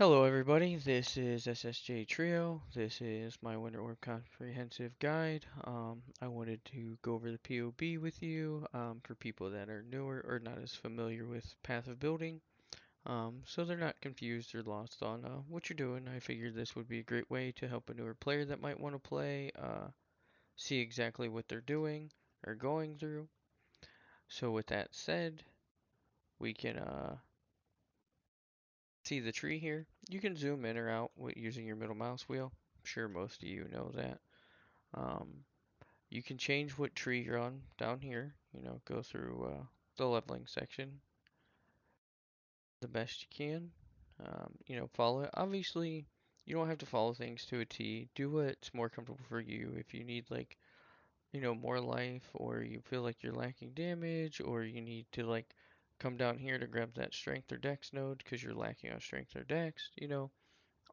Hello everybody, this is SSJ Trio. This is my Winter Orb Comprehensive Guide. I wanted to go over the POB with you for people that are newer or not as familiar with Path of Building. So they're not confused or lost on what you're doing. I figured this would be a great way to help a newer player that might want to play see exactly what they're doing or going through. So with that said, we can see the tree here. You can zoom in or out with using your middle mouse wheel. I'm sure most of you know that. Um, you can change what tree you're on down here. Go through the leveling section the best you can. Follow it. Obviously, you don't have to follow things to a T. Do what's more comfortable for you. If you need more life, or you feel like you're lacking damage, or you need to come down here to grab that strength or dex node because you're lacking on strength or dex,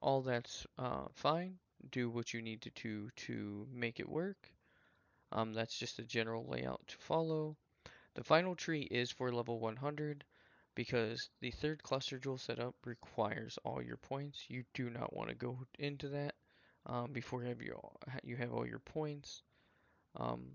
all that's fine. Do what you need to make it work. That's just a general layout to follow. The final tree is for level 100 because the third cluster jewel setup requires all your points. You do not want to go into that before you have all your points um,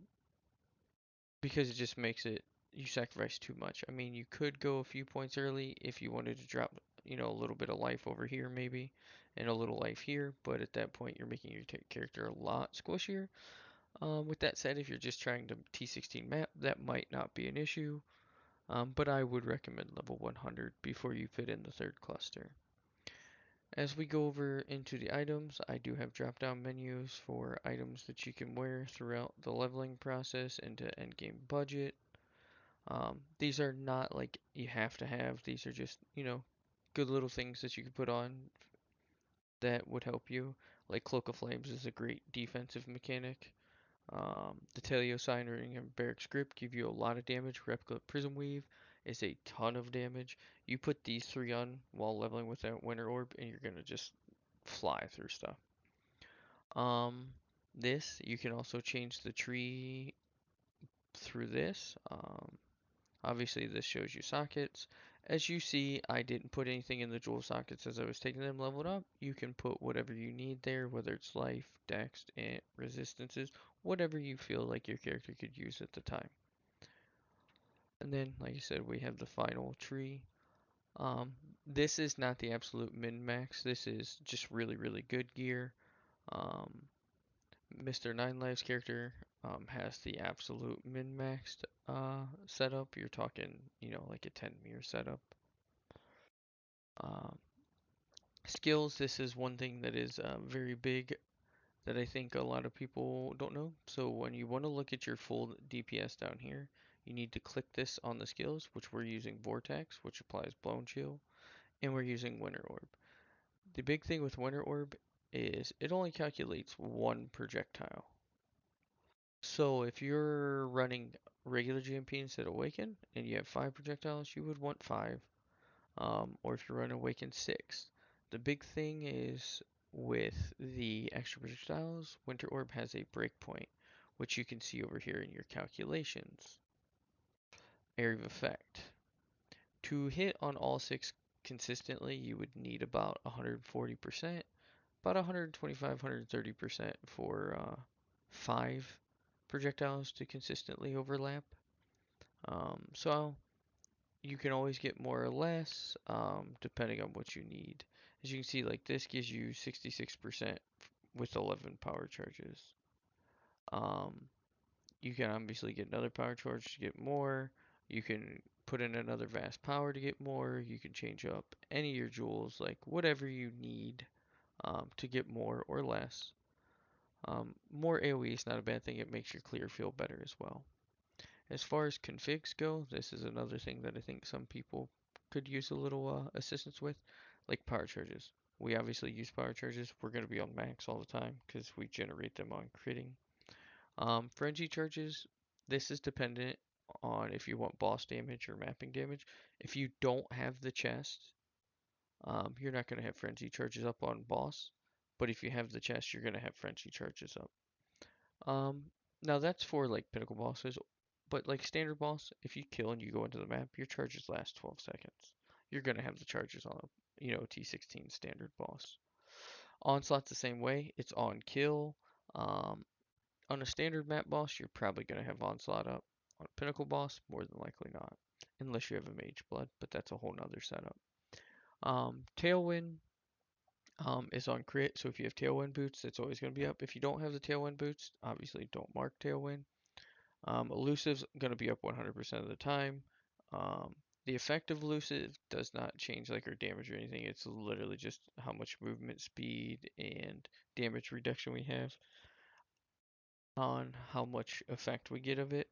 because it just makes it you sacrifice too much. I mean, you could go a few points early if you wanted to drop, a little bit of life over here maybe and a little life here, but at that point you're making your character a lot squishier. With that said, if you're just trying to T16 map, that might not be an issue, but I would recommend level 100 before you fit in the third cluster. As we go over into the items, I do have drop-down menus for items that you can wear throughout the leveling process into endgame budget. These are not like you have to have, these are just, good little things that you can put on that would help you. Like Cloak of Flames is a great defensive mechanic. The Telio Sign and Barracks Grip give you a lot of damage. Replica Prism Weave is a ton of damage. You put these three on while leveling with that Winter Orb, and you're gonna just fly through stuff. Um, this you can also change the tree through this. Obviously, this shows you sockets. As you see, I didn't put anything in the jewel sockets as I was taking them leveled up. You can put whatever you need there, whether it's life, dex, and resistances, whatever you feel like your character could use at the time. And then, like I said, we have the final tree. Um, this is not the absolute min-max. This is just really, really good gear. Um, Mr. Nine Lives character has the absolute min-maxed setup. You're talking, like a 10 mirror setup. Um, Skills, this is one thing that is very big that I think a lot of people don't know. So when you want to look at your full DPS down here, you need to click this on the skills, which we're using Vortex, which applies Blown Chill, and we're using Winter Orb. The big thing with Winter Orb is it only calculates one projectile. So if you're running regular GMP instead of Awaken, and you have 5 projectiles, you would want 5. Or if you're running Awaken 6. The big thing is with the extra projectiles, Winter Orb has a breakpoint, which you can see over here in your calculations. Area of Effect. To hit on all 6 consistently, you would need about 140%, about 125, 130% for 5 projectiles to consistently overlap. So you can always get more or less depending on what you need. As you can see, like this gives you 66% with 11 power charges. Um, you can obviously get another power charge to get more. You can put in another vast power to get more. You can change up any of your jewels, like whatever you need to get more or less. More AoE is not a bad thing. It makes your clear feel better as well. As far as configs go, this is another thing that I think some people could use a little assistance with, like power charges. We obviously use power charges. We're going to be on max all the time because we generate them on critting. Frenzy charges, this is dependent on if you want boss damage or mapping damage. If you don't have the chest, you're not going to have frenzy charges up on boss. But if you have the chest, you're going to have frenzy charges up. Um, Now that's for like pinnacle bosses, but like standard boss, if you kill and you go into the map, your charges last 12 seconds. you're gonna have the charges on a T16 standard boss. Onslaught's the same way. It's on kill. Um, on a standard map boss, you're probably gonna have Onslaught up. On a Pinnacle boss, more than likely not, unless you have a Mage Blood, but that's a whole nother setup. Tailwind is on crit, so if you have Tailwind boots, it's always going to be up. If you don't have the Tailwind boots, obviously don't mark Tailwind. Elusive's going to be up 100% of the time. Um, the effect of elusive does not change like our damage or anything. It's literally just how much movement speed and damage reduction we have on how much effect we get of it.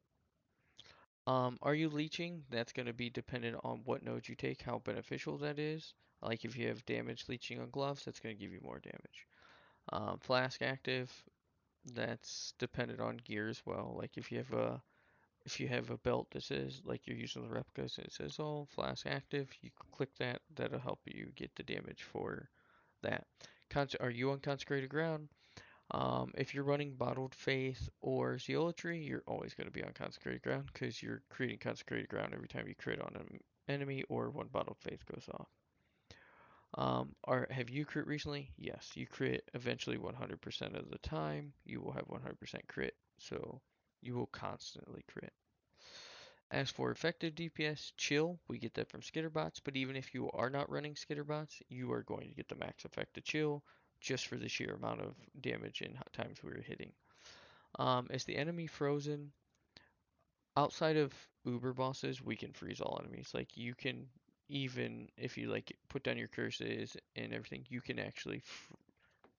Are you leeching? That's going to be dependent on what node you take, how beneficial that is. Like if you have damage leeching on gloves, that's going to give you more damage. Flask active, that's dependent on gear as well. Like if you have a belt that says like you're using the replicas and it says oh flask active, you click that. That'll help you get the damage for that. Are you on consecrated ground? If you're running Bottled Faith or Zealotry, you're always going to be on Consecrated Ground because you're creating Consecrated Ground every time you crit on an enemy or one Bottled Faith goes off. Have you crit recently? Yes, you crit eventually 100% of the time. You will have 100% crit, so you will constantly crit. As for effective DPS, chill. We get that from skitterbots, but even if you are not running skitterbots, you are going to get the max effect to chill just for the sheer amount of damage and times we were hitting. Is the enemy frozen? Outside of Uber bosses, we can freeze all enemies. Like you can even if you like put down your curses and everything, you can actually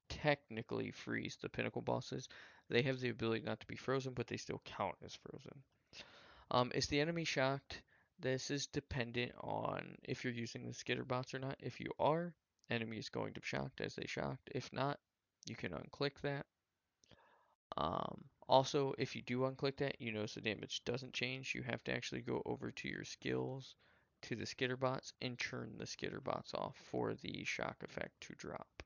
technically freeze the pinnacle bosses. They have the ability not to be frozen, but they still count as frozen. Is the enemy shocked? This is dependent on if you're using the skitter bots or not. If you are, enemy is going to be shocked as they shocked. If not, you can unclick that. Also, if you do unclick that, you notice the damage doesn't change. You have to actually go over to your skills, to the skitter bots, and turn the skitter bots off for the shock effect to drop.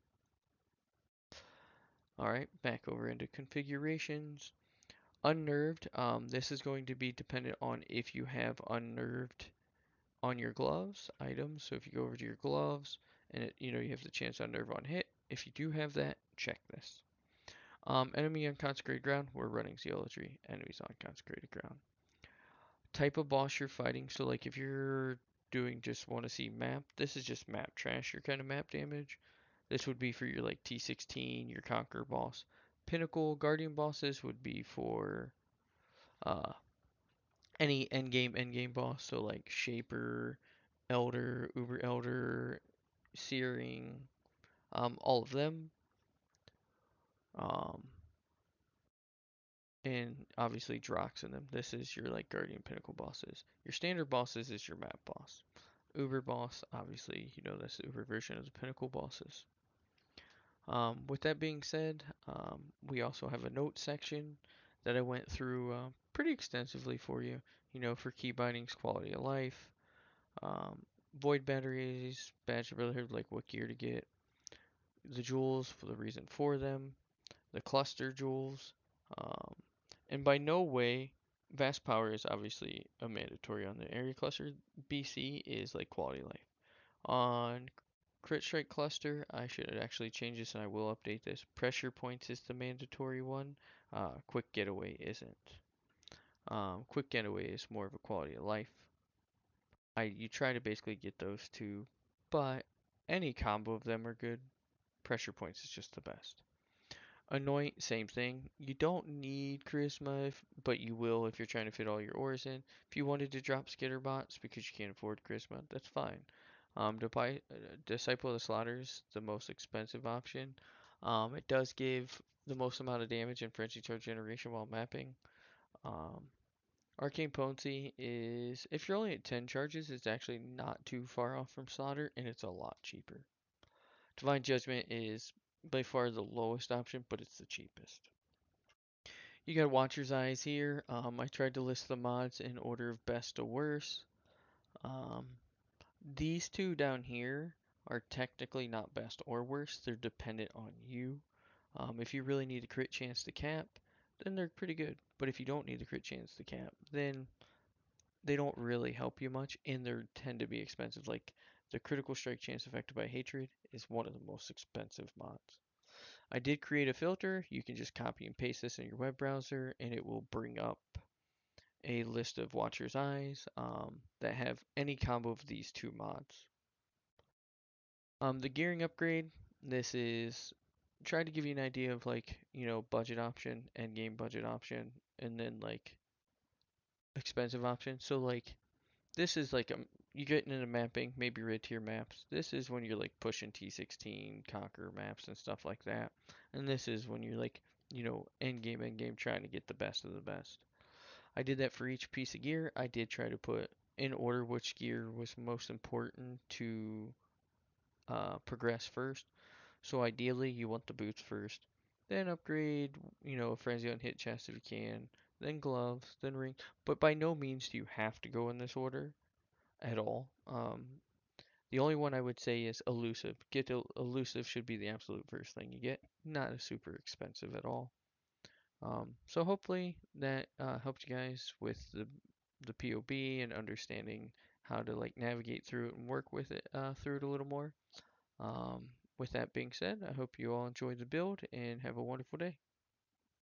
Alright, back over into configurations. Unnerved, this is going to be dependent on if you have unnerved on your gloves items. So if you go over to your gloves and you have the chance to unnerve on hit, if you do have that, check this. Enemy on consecrated ground, we're running zealotry. Enemies on consecrated ground. Type of boss you're fighting. So like if you're doing just want to see map, this is just map trash, your kind of map damage. This would be for your like T16, your Conqueror boss. Pinnacle Guardian bosses would be for uh, any endgame boss. So like Shaper, Elder, Uber Elder, Searing, all of them. Um, and obviously Drox in them. This is your like Guardian Pinnacle bosses. Your standard bosses is your map boss. Uber boss, obviously, that's the Uber version of the Pinnacle bosses. With that being said, we also have a note section that I went through pretty extensively for you. For key bindings, quality of life, um, void batteries, badge of brotherhood, like what gear to get, the jewels for the reason for them, the cluster jewels, um, and by no way, vast power is obviously a mandatory on the area cluster. BC is like quality of life. On crit strike cluster, I should actually change this and I will update this. Pressure points is the mandatory one. Quick getaway isn't. Quick getaway is more of a quality of life. You try to basically get those two, but any combo of them are good. Pressure points is just the best. Anoint, same thing. You don't need charisma, but you will if you're trying to fit all your ores in. If you wanted to drop skitter bots because you can't afford charisma, that's fine. Disciple of the Slaughter is the most expensive option. It does give the most amount of damage in frenzy charge generation while mapping. Um, Arcane Potency is, if you're only at 10 charges, it's actually not too far off from Slaughter, and it's a lot cheaper. Divine Judgment is by far the lowest option, but it's the cheapest. You got Watcher's Eyes here. I tried to list the mods in order of best to worst. Um, these two down here are technically not best or worst. They're dependent on you. If you really need a crit chance to cap, then they're pretty good. But if you don't need the crit chance to cap, then they don't really help you much, and they tend to be expensive. Like The critical strike chance affected by hatred is one of the most expensive mods. I did create a filter. You can just copy and paste this in your web browser and it will bring up a list of Watcher's Eyes that have any combo of these two mods. The gearing upgrade, this is try to give you an idea of like, budget option, end game budget option, and then like expensive option. So like this is like you get into mapping, maybe red tier maps. This is when you're like pushing T16, conquer maps and stuff like that. And this is when you're like, end game trying to get the best of the best. I did that for each piece of gear. I did try to put in order which gear was most important to progress first. So ideally, you want the boots first, then upgrade, a frenzy on hit chest if you can, then gloves, then ring. But by no means do you have to go in this order at all. The only one I would say is elusive. Elusive should be the absolute first thing you get. Not super expensive at all. So hopefully that helped you guys with the POB and understanding how to like navigate through it and work with it through it a little more. Um, with that being said, I hope you all enjoyed the build and have a wonderful day.